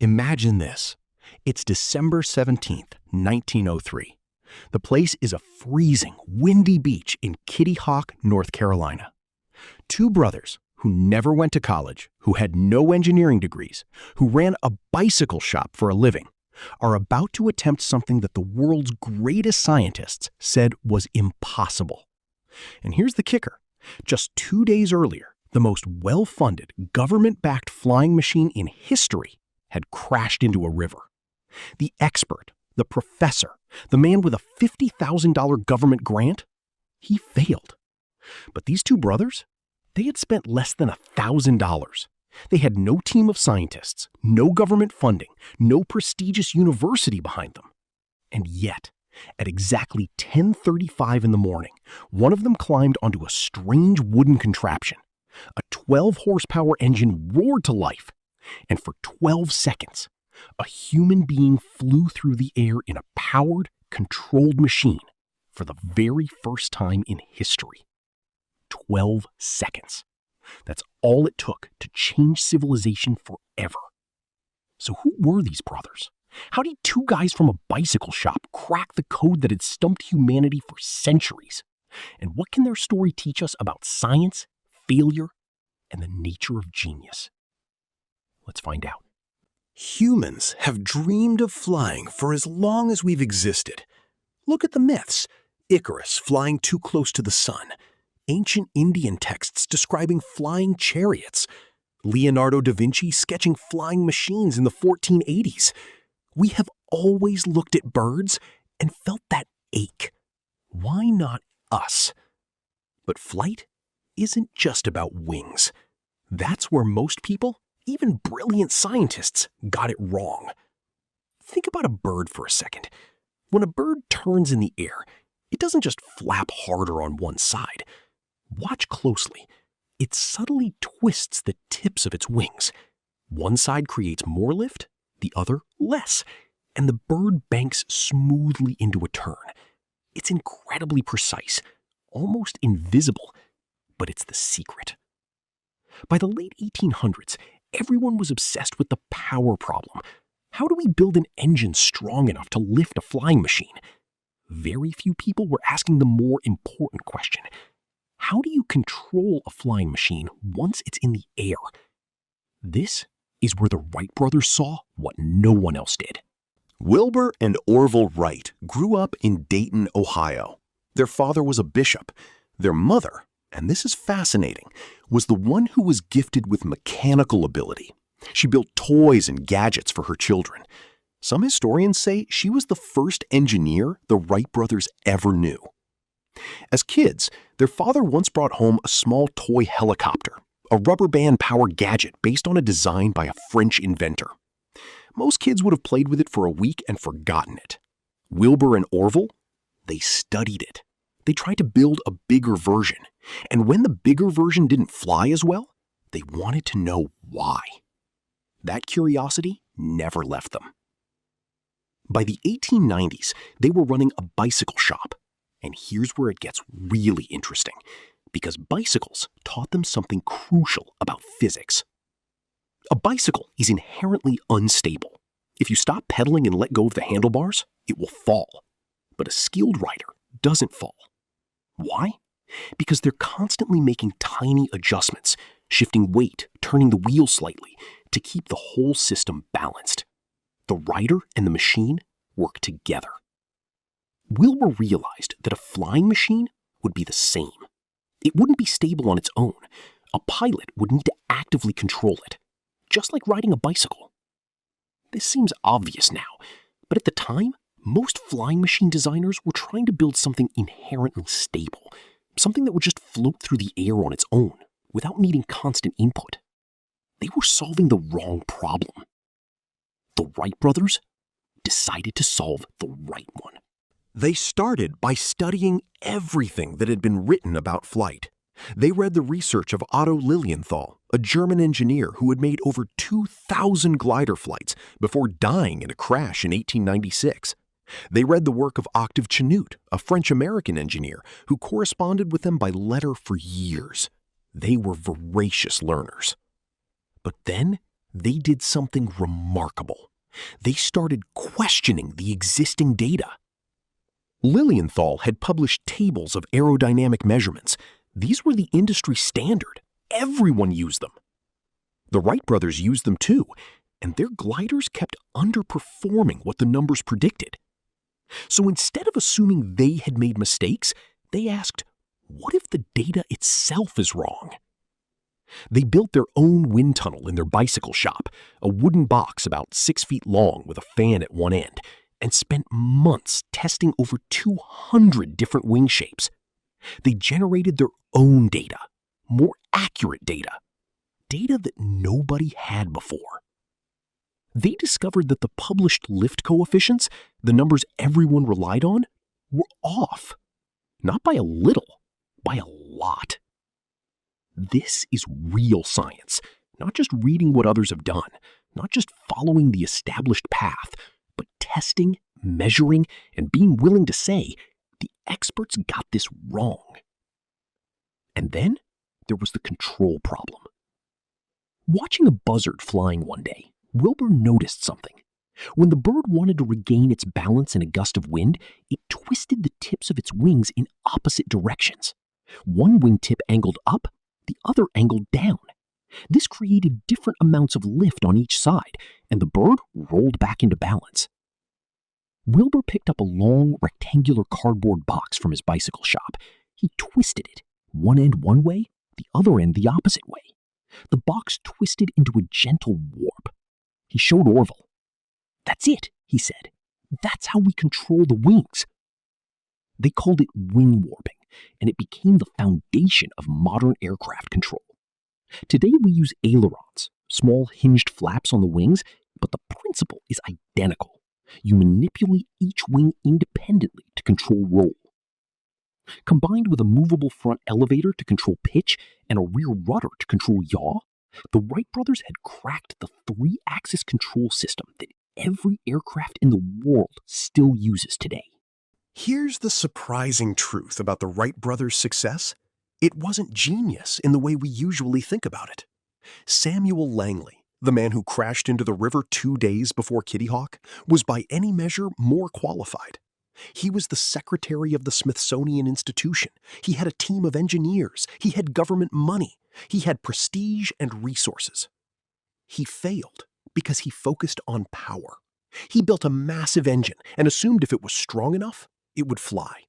Imagine this. It's December 17th, 1903. The place is a freezing, windy beach in Kitty Hawk, North Carolina. Two brothers who never went to college, who had no engineering degrees, who ran a bicycle shop for a living, are about to attempt something that the world's greatest scientists said was impossible. And here's the kicker. Just 2 days earlier, the most well-funded, government-backed flying machine in history had crashed into a river. The expert, the professor, the man with a $50,000 government grant, he failed. But these two brothers, they had spent less than $1,000. They had no team of scientists, no government funding, no prestigious university behind them. And yet, at exactly 10:35 in the morning, one of them climbed onto a strange wooden contraption. A 12-horsepower engine roared to life, and for 12 seconds, a human being flew through the air in a powered, controlled machine for the very first time in history. 12 seconds. That's all it took to change civilization forever. So who were these brothers? How did two guys from a bicycle shop crack the code that had stumped humanity for centuries? And what can their story teach us about science, failure, and the nature of genius? Let's find out. Humans have dreamed of flying for as long as we've existed. Look at the myths. Icarus flying too close to the sun. Ancient Indian texts describing flying chariots. Leonardo da Vinci sketching flying machines in the 1480s. We have always looked at birds and felt that ache. Why not us? But flight isn't just about wings. That's where most people, even brilliant scientists, got it wrong. Think about a bird for a second. When a bird turns in the air, it doesn't just flap harder on one side. Watch closely. It subtly twists the tips of its wings. One side creates more lift, the other less, and the bird banks smoothly into a turn. It's incredibly precise, almost invisible, but it's the secret. By the late 1800s, everyone was obsessed with the power problem. How do we build an engine strong enough to lift a flying machine? Very few people were asking the more important question. How do you control a flying machine once it's in the air? This is where the Wright brothers saw what no one else did. Wilbur and Orville Wright grew up in Dayton, Ohio. Their father was a bishop. Their mother, and this is fascinating, was the one who was gifted with mechanical ability. She built toys and gadgets for her children. Some historians say she was the first engineer the Wright brothers ever knew. As kids, their father once brought home a small toy helicopter, a rubber band power gadget based on a design by a French inventor. Most kids would have played with it for a week and forgotten it. Wilbur and Orville, they studied it. They tried to build a bigger version, and when the bigger version didn't fly as well, they wanted to know why. That curiosity never left them. By the 1890s, they were running a bicycle shop. And here's where it gets really interesting, because bicycles taught them something crucial about physics. A bicycle is inherently unstable. If you stop pedaling and let go of the handlebars, it will fall. But a skilled rider doesn't fall. Why? Because they're constantly making tiny adjustments, shifting weight, turning the wheel slightly, to keep the whole system balanced. The rider and the machine work together. Wilbur realized that a flying machine would be the same. It wouldn't be stable on its own. A pilot would need to actively control it, just like riding a bicycle. This seems obvious now, but at the time, most flying machine designers were trying to build something inherently stable, something that would just float through the air on its own, without needing constant input. They were solving the wrong problem. The Wright brothers decided to solve the right one. They started by studying everything that had been written about flight. They read the research of Otto Lilienthal, a German engineer who had made over 2,000 glider flights before dying in a crash in 1896. They read the work of Octave Chanute, a French-American engineer who corresponded with them by letter for years. They were voracious learners. But then they did something remarkable. They started questioning the existing data. Lilienthal had published tables of aerodynamic measurements. These were the industry standard. Everyone used them. The Wright brothers used them too, and their gliders kept underperforming what the numbers predicted. So instead of assuming they had made mistakes, they asked, what if the data itself is wrong? They built their own wind tunnel in their bicycle shop, a wooden box about 6 feet long with a fan at one end, and spent months testing over 200 different wing shapes. They generated their own data, more accurate data that nobody had before. They discovered that the published lift coefficients, the numbers everyone relied on, were off. Not by a little, by a lot. This is real science, not just reading what others have done, not just following the established path, but testing, measuring, and being willing to say, the experts got this wrong. And then there was the control problem. Watching a buzzard flying one day, Wilbur noticed something. When the bird wanted to regain its balance in a gust of wind, it twisted the tips of its wings in opposite directions. One wingtip angled up, the other angled down. This created different amounts of lift on each side, and the bird rolled back into balance. Wilbur picked up a long, rectangular cardboard box from his bicycle shop. He twisted it, one end one way, the other end the opposite way. The box twisted into a gentle warp. He showed Orville. "That's it," he said. "That's how we control the wings." They called it wing warping, and it became the foundation of modern aircraft control. Today we use ailerons, small hinged flaps on the wings, but the principle is identical. You manipulate each wing independently to control roll. Combined with a movable front elevator to control pitch and a rear rudder to control yaw, the Wright brothers had cracked the three-axis control system that every aircraft in the world still uses today. Here's the surprising truth about the Wright brothers' success. It wasn't genius in the way we usually think about it. Samuel Langley, the man who crashed into the river 2 days before Kitty Hawk, was by any measure more qualified. He was the secretary of the Smithsonian Institution. He had a team of engineers. He had government money. He had prestige and resources. He failed because he focused on power. He built a massive engine and assumed if it was strong enough, it would fly.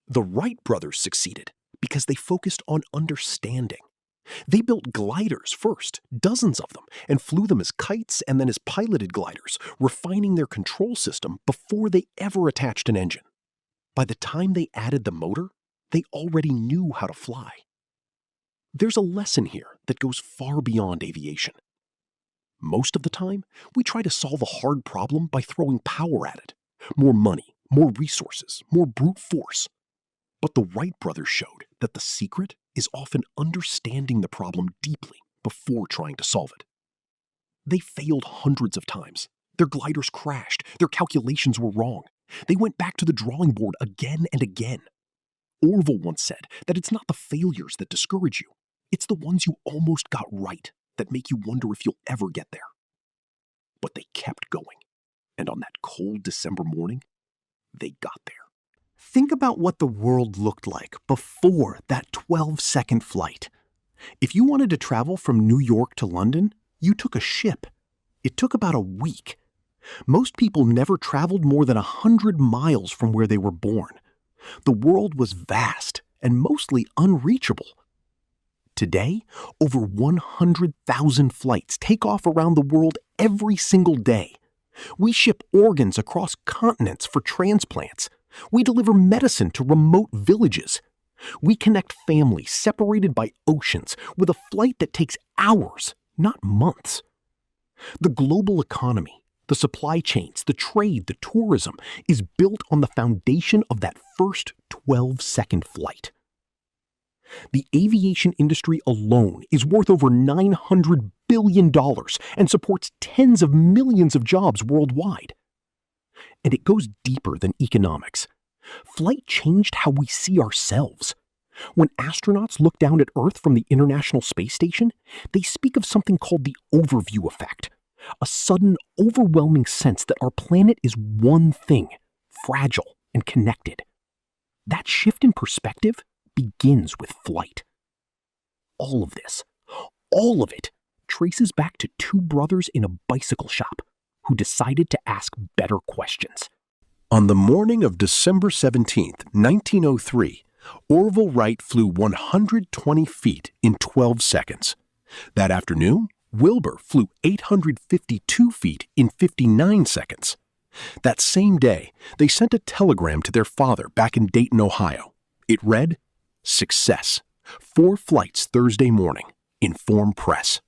The Wright brothers succeeded because they focused on understanding. They built gliders first, dozens of them, and flew them as kites and then as piloted gliders, refining their control system before they ever attached an engine. By the time they added the motor, they already knew how to fly. There's a lesson here that goes far beyond aviation. Most of the time, we try to solve a hard problem by throwing power at it. More money, more resources, more brute force. But the Wright brothers showed that the secret is often understanding the problem deeply before trying to solve it. They failed hundreds of times. Their gliders crashed. Their calculations were wrong. They went back to the drawing board again and again. Orville once said that it's not the failures that discourage you. It's the ones you almost got right that make you wonder if you'll ever get there. But they kept going. And on that cold December morning, they got there. Think about what the world looked like before that 12-second flight. If you wanted to travel from New York to London, you took a ship. It took about a week. Most people never traveled more than 100 miles from where they were born. The world was vast and mostly unreachable. Today, over 100,000 flights take off around the world every single day. We ship organs across continents for transplants. We deliver medicine to remote villages. We connect families separated by oceans with a flight that takes hours, not months. The global economy, the supply chains, the trade, the tourism is built on the foundation of that first 12-second flight. The aviation industry alone is worth over $900 billion and supports tens of millions of jobs worldwide. And it goes deeper than economics. Flight changed how we see ourselves. When astronauts look down at Earth from the International Space Station, they speak of something called the overview effect, a sudden, overwhelming sense that our planet is one thing, fragile and connected. That shift in perspective begins with flight. All of this, all of it, traces back to two brothers in a bicycle shop who decided to ask better questions. On the morning of December 17th, 1903, Orville Wright flew 120 feet in 12 seconds. That afternoon, Wilbur flew 852 feet in 59 seconds. That same day, they sent a telegram to their father back in Dayton, Ohio. It read, "Success. 4 flights Thursday morning. Inform press."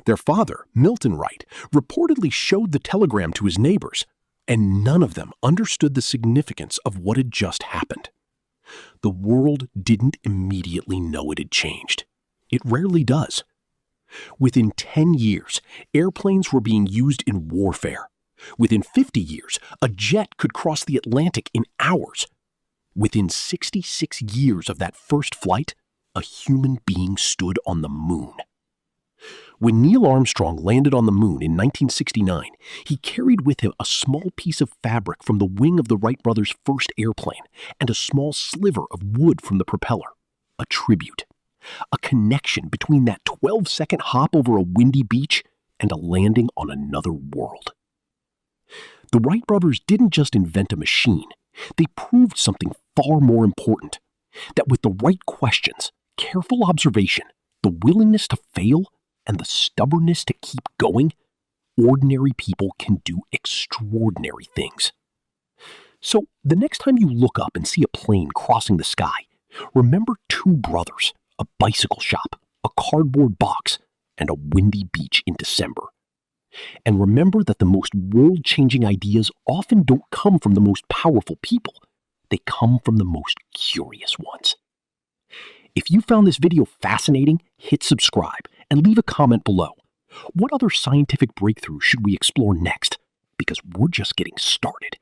Their father, Milton Wright, reportedly showed the telegram to his neighbors, and none of them understood the significance of what had just happened. The world didn't immediately know it had changed. It rarely does. Within 10 years, airplanes were being used in warfare. Within 50 years, a jet could cross the Atlantic in hours. Within 66 years of that first flight, a human being stood on the moon. When Neil Armstrong landed on the moon in 1969, he carried with him a small piece of fabric from the wing of the Wright brothers' first airplane and a small sliver of wood from the propeller, a tribute, a connection between that 12-second hop over a windy beach and a landing on another world. The Wright brothers didn't just invent a machine, they proved something far more important, that with the right questions, careful observation, the willingness to fail, and the stubbornness to keep going, ordinary people can do extraordinary things. So the next time you look up and see a plane crossing the sky, remember two brothers, a bicycle shop, a cardboard box, and a windy beach in December. And remember that the most world-changing ideas often don't come from the most powerful people. They come from the most curious ones. If you found this video fascinating, hit subscribe and leave a comment below. What other scientific breakthrough should we explore next? Because we're just getting started.